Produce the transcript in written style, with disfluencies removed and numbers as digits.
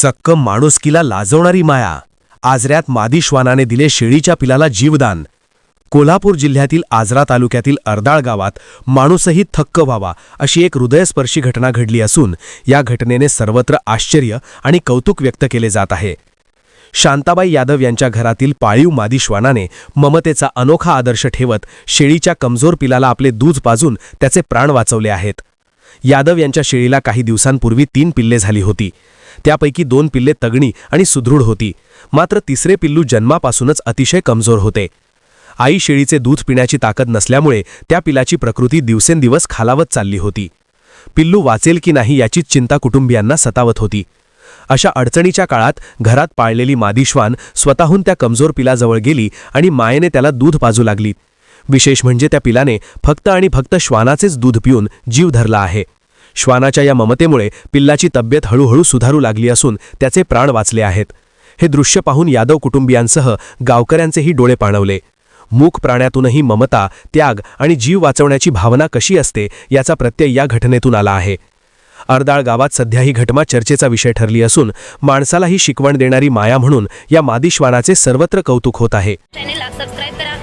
चक्क माणुसकीला लाजवणारी माया. आजऱ्यात मादी श्वानाने दिले शेळीच्या पिलाला जीवदान. कोल्हापूर जिल्ह्यातील आजरा तालुक्यातील अर्दाळ गावात माणूसही थक्क व्हावा अशी एक हृदयस्पर्शी घटना घडली असून या घटनेने सर्वत्र आश्चर्य आणि कौतुक व्यक्त केले जात आहे. शांताबाई यादव यांच्या घरातील पाळीव मादी श्वानाने ममतेचा अनोखा आदर्श ठेवत शेळीच्या कमजोर पिलाला आपले दूध पाजून त्याचे प्राण वाचवले आहेत. यादव यांच्या शेळीला काही दिवसांपूर्वी 3 पिल्ले झाली होती. त्यापैकी 2 पिल्ले तगणी आणि सुदृढ होती, मात्र तिसरे पिल्लू जन्मापासूनच अतिशय कमजोर होते. आई शेळीचे दूध पिण्याची ताकद नसल्यामुळे त्या पिलाची प्रकृती दिवसेंदिवस खालावत चालली होती. पिल्लू वाचेल की नाही याची चिंता कुटुंबियांना सतावत होती. अशा अडचणीच्या काळात घरात पाळलेली मादी श्वान स्वतःहून त्या कमजोर पिलाजवळ गेली आणि मायेने त्याला दूध पाजू लागली. विशेष म्हणजे त्या पिलाने फक्त आणि फक्त श्वानाचेच दूध पिऊन जीव धरला आहे. श्वानाच्या या ममतेमुळे पिल्लाची तब्येत हळूहळू सुधारू लागली असून त्याचे प्राण वाचले आहेत. हे दृश्य पाहून यादव कुटुंबियांसह गावकऱ्यांचेही डोळे पाणवले. मूक प्राण्यातूनही ममता, त्याग आणि जीव वाचवण्याची भावना कशी असते याचा प्रत्यय या घटनेतून आला आहे. अर्दाळ गावात सध्या ही घटना चर्चेचा विषय ठरली असून माणसालाही शिकवण देणारी माया म्हणून या मादी श्वानाचे सर्वत्र कौतुक होत आहे. चॅनेलला सबस्क्राइब करा.